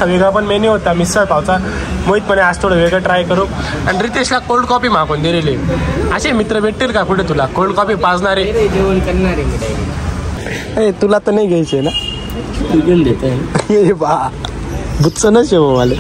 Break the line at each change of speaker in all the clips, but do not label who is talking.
वेगळा पण मेन्यू होता मिसळ पावचा. मोहित पण आज थोडं वेगळं ट्राय करू. आणि रितेशला कोल्ड कॉफी मागून दिलेली. असे मित्र भेटतील का कुठे तुला कोल्ड कॉफी पाजणारे?
जेवण करणारे
तुला तर नाही घ्यायचे ना,
घेऊन देते
बा बुच्च न शेव वाले.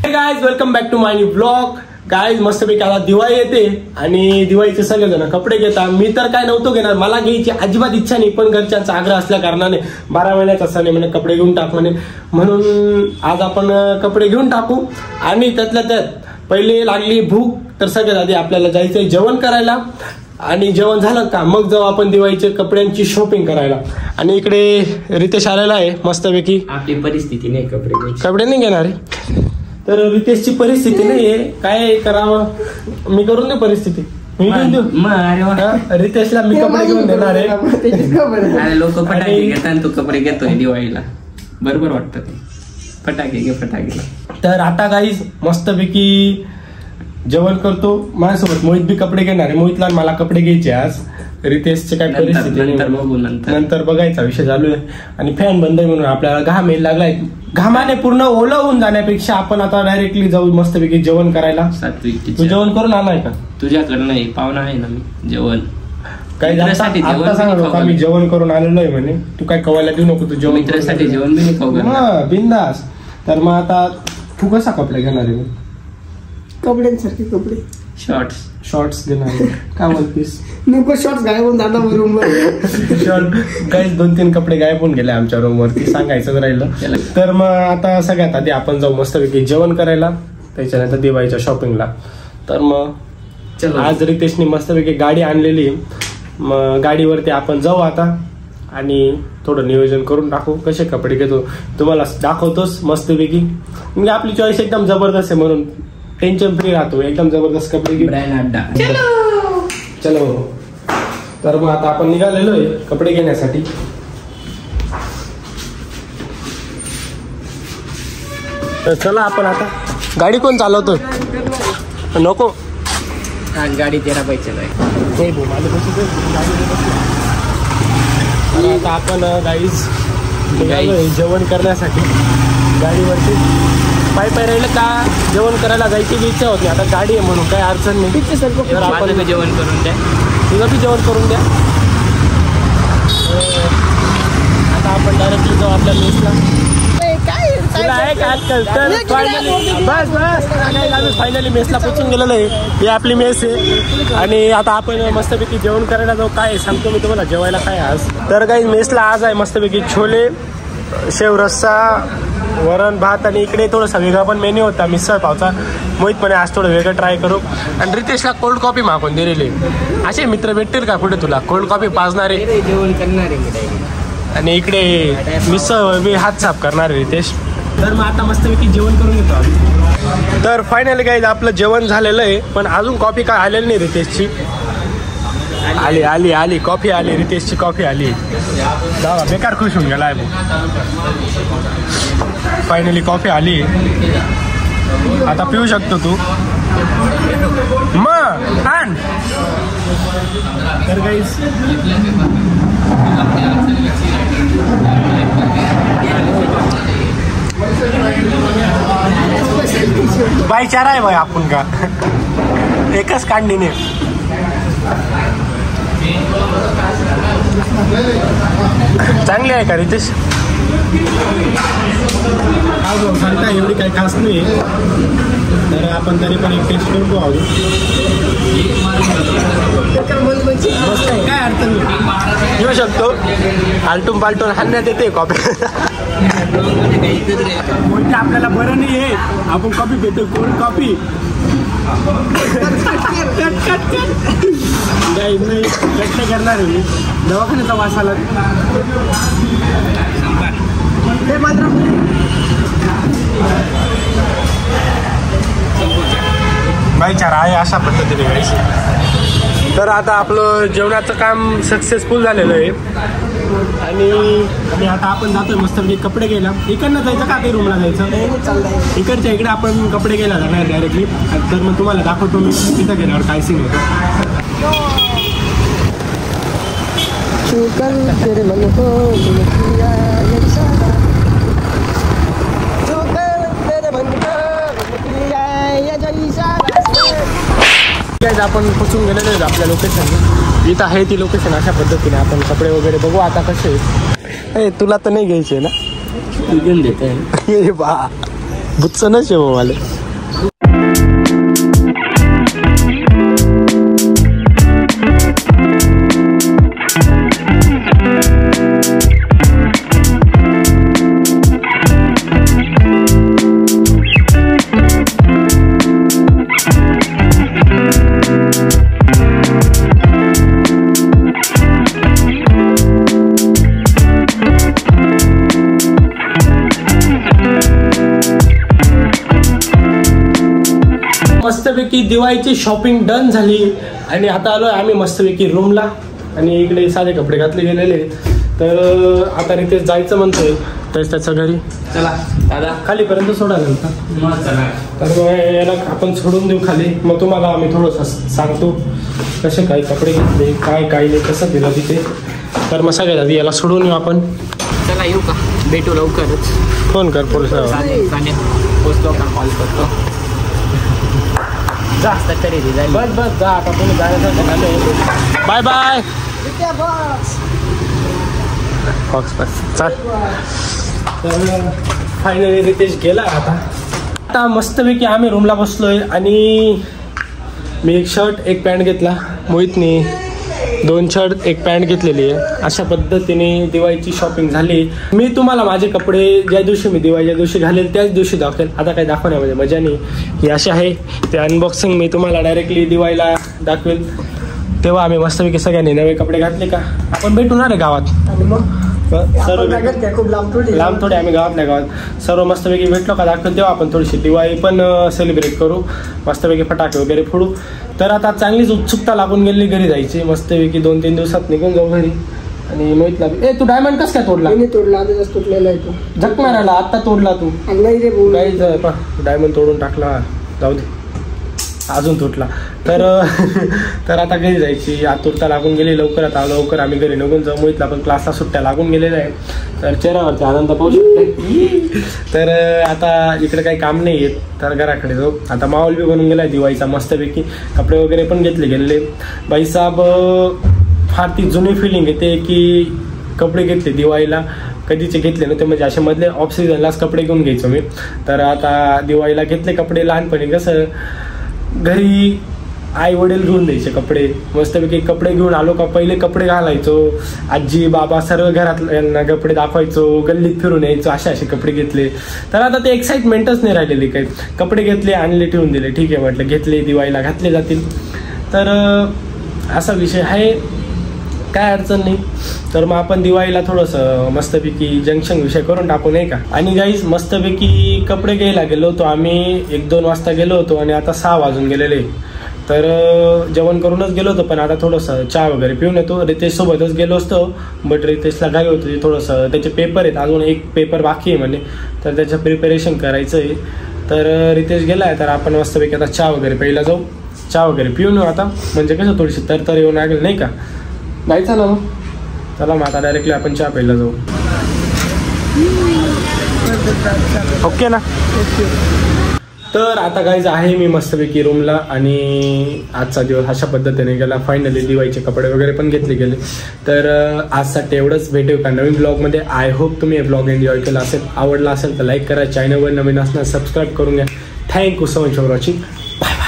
Guys welcome back to my blog. Guys मस्तपैकी आता दिवाळी येते आणि दिवाळीचे सगळेजण कपडे घेतात. मी तर काय नव्हतो घेणार, मला घ्यायची अजिबात इच्छा नाही, पण घरच्यांचा आग्रह असल्या कारणाने 12 महिन्याचा सण आहे म्हणे कपडे घेऊन टाक म्हणे, म्हणून आज आपण कपडे घेऊन टाकू. आणि त्यातल्या त्यात पहिले लागली भूक, तर सगळ्यात आधी आपल्याला जायचंय जेवण करायला. आणि जेवण झालं का मग जाऊ आपण दिवाळीच्या कपड्यांची शॉपिंग करायला. आणि इकडे रितेश आलेला आहे मस्तपैकी.
आपली परिस्थिती नाही
कपडे नाही घेणार आहे, तर रितेशची परिस्थिती नाहीये, काय करावं मी करून देऊ परिस्थिती, मी घेऊन देऊ रितेशला, मी कपडे घेऊन देणार आहे.
लोक फटाके घेतात, तू कपडे घेतोय दिवाळीला, बरोबर वाटतं ते. फटाके घे फटाके.
तर आता गाईज मस्तपैकी जेवण करतो. माझ्यासोबत मोहित बी कपडे घेणार आहे. मोहितला मला कपडे घ्यायचे आज. रितेशचे काय परिस्थिती नंतर बघायचा विषय चालू आहे. आणि फॅन बंद आहे म्हणून आपल्याला घाम यायला लागलाय. घामाने पूर्ण ओलं होऊन जाण्यापेक्षा आपण आता डायरेक्टली जाऊ मस्तपैकी जेवण करायला. तू जेवण करून आलाय का?
तुझ्याकडे नाही, पाहुणा आहे ना मी. जेवण
काही मी जेवण करून आलेलो आहे म्हणे, तू काय कवायला देऊ नको, तू जेवण
मित्रासाठी जेवण बी खाऊ
बिंदास. तर मग आता तू कसा कपडे घेणार आहे?
कपड्यांसारखे कपडे,
शॉर्ट्स घेणार काय बोलतीस?
नको शॉर्ट्स गायब होऊन जाता रूम
शॉर्ट. काही 2-3 कपडे गायब होऊन गेले आमच्या रूम वरती, सांगायचं राहिलं. तर मग आता सगळ्यात आधी आपण जाऊ मस्तपैकी जेवण करायला, त्याच्यानंतर दिवाळीच्या शॉपिंगला. तर मग आज रितेशने मस्तपैकी गाडी आणलेली, मग गाडीवरती आपण जाऊ आता आणि थोडं नियोजन करून टाकू. कसे कपडे घेतो तुम्हाला दाखवतोच मस्तपैकी. म्हणजे आपली चॉईस एकदम जबरदस्त आहे म्हणून टेन्शन फ्री राहतो, एकदम जबरदस्त कपडे घेऊ. चलो. तर मग आता आपण निघालेलो आहे कपडे घेण्यासाठी. तर चला आपण आता. गाडी कोण चालवतोय? नको,
आज गाडी तेरा पैसे नाही.
आता आपण गाईज निघालोय जेवण करण्यासाठी गाडीवरती. पाय राहिलं का जेवण करायला जायची इच्छा होती. आता गाडी आहे म्हणून काही अडचण नाही.
आपण जेवण करून द्या,
तुझं बी जेवण करून द्या. आता आपण डायरेक्टली जाऊ आपल्या मेसला. फायनली मेसला पोचून गेलेलो आहे. ही आपली मेस आहे आणि आता आपण मस्तपैकी जेवण करायला जाऊ. काय सांगतो मी तुम्हाला जेवायला काय आज. तर काही मेसला आज आहे मस्तपैकी छोले, शेव रस्सा, वरण भात आणि इकडे थोडासा वेगळा पण मेन्यू होता मिसळ पावचा. मोहित पण आज थोडं वेगळं ट्राय करू. आणि रितेशला कोल्ड कॉफी मागून दिलेली. असे मित्र भेटतील का कुठे तुला कोल्ड कॉफी पाजणारे?
जेवण करणारे.
आणि इकडे मिसळ बी हात साफ करणार रितेश. तर मग आता मस्तपैकी जेवण करून घेतो आम्ही. तर फायनली काय आपलं जेवण झालेलं आहे, पण अजून कॉफी काय आलेली नाही रितेशची. आली कॉफी आली, रितेशची कॉफी आली. जावा बेकार खुश होऊन गेला आहे. फायनली कॉफी आली, आता पिऊ शकतो तू. मग आण. तर गाईस भाईचारा आहे भाई आपण का एकच कांडीने. चांगली आहे का रितेश? सांगता एवढी काही खास नाही, तर आपण तरी पण एक टेस्ट करून पाहू. मस्त आहे, काय अडचण नाही, घेऊ शकतो. आलटून पालटून हाणण्यात येते कॉफी. आपल्याला बरं नाही आहे, आपण कॉफी घेतो कोल्ड कॉफी. नाही कट करणार आहे, दवाखान्याचा वास आला. भाईचारा आहे अशा पद्धतीने घ्यायचं. तर आता आपलं जेवणाचं काम सक्सेसफुल झालेलं आहे आणि आता आपण जातोय मस्तपैकी कपडे घ्यायला. इकडनं जायचं का काही रूमला जायचं? इकडच्या इकडे आपण कपडे घ्यायला जाणार डायरेक्टली. तर मग तुम्हाला दाखवतो मी तिथं गेल्यावर काय सीन होतं. आपण पोचून गेलेलो आहेत आपल्या लोकेशन. इथं आहे ती लोकेशन. अशा पद्धतीने आपण कपडे वगैरे बघू आता कसे. तुला तर नाही घ्यायचे ना,
तू घेऊन देते
बा बुच्च नसे मला. मस्तपैकी दिवाळीची शॉपिंग डन झाली आणि आता आलोय आम्ही मस्तपैकी रूमला. आणि इकडे साधे कपडे घातले गेलेले. तर आता रितेश जायचं म्हणतोय त्याच्या घरी.
चला दादा
खालीपर्यंत सोडायला
चला.
तर मग याला आपण सोडून देऊ खाली. मग तुम्हाला आम्ही थोडंसं सांगतो कसे काय कपडे घेतले, काय काय नाही, कसं दिलं तिथे. तर मग सगळ्यात आधी याला सोडून येऊ आपण.
चला येऊ का, भेटू लवकरच.
फोन कर पोलिसावर.
पोचलो का कॉल करतो. जास्त खरेदी झाली.
बस बस जा आता तुम्ही जायचं. बाय बाय बॉक्स बस चाल. तर फायनली रितेश गेला. आता मस्तपैकी आम्ही रूमला बसलोय आणि मी एक शर्ट एक पॅन्ट घेतला. मोहितनी 2 शर्ट 1 पॅन्ट घेतलेली आहे. अशा पद्धतीने दिवाळीची शॉपिंग झाली. मी तुम्हाला माझे कपडे ज्या दिवशी मी दिवाळीच्या दिवशी घालेल त्याच दिवशी दाखवेल. आता काही दाखवण्यामध्ये मजा नाही. ही अशी आहे ते अनबॉक्सिंग मी तुम्हाला डायरेक्टली दिवाळीला दाखवेल. तेव्हा आम्ही मस्तपैकी सगळ्यांनी नवे कपडे घातले का आपण भेटून रे गावात.
आणि मग
सर्व
खूप
लांब थोडे आम्ही गावातल्या गावात सर्व मस्तपैकी भेटलो का दाखवेल. तेव्हा आपण थोडीशी दिवाळी पण सेलिब्रेट करू. मस्तपैकी फटाके वगैरे फोडू. तर आता चांगलीच उत्सुकता लागून गेली घरी जायची. मस्तपैकी 2-3 दिवसात निघून जाऊ घरी. आणि मोहितला तू डायमंड कस काय तोडला.
तोडला आधीच तुटलेला आहे तो.
झक मारायला आता तोडला तू.
नाही रे भाऊ,
काहीच डायमंड तोडून टाकला. जाऊ दे अजून तुटला. तर आता घरी जायची आतुरता लागून गेली. लवकर आम्ही घरी निघून जाऊ. मोहितला पण क्लासला सुट्ट्या लागून गेलेल्या आहे. तर चेहऱ्यावरती आनंद पाहू शकते. तर आता इकडे काही काम नाही येत तर घराकडे जाऊ. आता माहोल बी बनून गेलाय दिवाळीचा मस्तपैकी. कपडे वगैरे पण घेतले गेलेले. बाईसाहेब फार ती जुनी फिलिंग येते की कपडे घेतले दिवाळीला. कधीचे घेतले नव्हते म्हणजे असे मधले ऑफ सीझनलाच कपडे घेऊन घ्यायचो मी. तर आता दिवाळीला घेतले कपडे. लहानपणी कसं घरी आई वडील घेऊन द्यायचे कपडे. मस्तपैकी कपडे घेऊन आलो का पहिले कपडे घालायचो. आजी बाबा सर्व घरातल्यांना कपडे दाखवायचो. गल्लीत फिरून यायचो. असे कपडे घेतले. तर आता ते एक्साइटमेंटच नाही राहिलेली काही. कपडे घेतले आणले ठेवून दिले. ठीक आहे म्हटलं घेतले दिवाळीला घातले जातील. तर असा विषय आहे. काय अडचण नाही. तर मग आपण दिवाळीला थोडंसं मस्तपैकी जंक्शन विषय करून टाकू नाही का. आणि गाईज मस्तपैकी कपडे घ्यायला गेलो होतो आम्ही 1-2 वाजता गेलो होतो आणि आता 6 वाजून गेलेले. तर जेवण करूनच गेलो होतो पण आता थोडंसं चहा वगैरे पिऊन येतो. रितेश सोबतच गेलो असतो बट रितेशला घाई होती थोडंसं. त्याचे पेपर आहेत अजून 1 पेपर बाकी आहे म्हणे. तर त्याचं प्रिपरेशन करायचं आहे. तर रितेश गेला आहे. तर आपण मस्तपैकी आता चहा वगैरे प्यायला जाऊ. चहा वगैरे पिऊन येऊ आता. म्हणजे कसं थोडीशी तर येऊन लागेल नाही का. जायचं ना मग. चला मग आता डायरेक्टली आपण चहा प्यायला जाऊ. ओके ना. तर आता गाईज आहे मी मस्तपैकी रूमला आणि आजचा दिवस अशा पद्धतीने गेला. फायनली दिवाळीचे कपडे वगैरे पण घेतले गेले. तर आजसाठी एवढंच. भेटू का नवीन ब्लॉगमध्ये. आय होप तुम्ही हे ब्लॉग एन्जॉय केला असेल. आवडला असेल तर लाईक करा. चॅनलवर नवीन असणार सबस्क्राईब करून घ्या. Thank you so much for watching. Bye bye.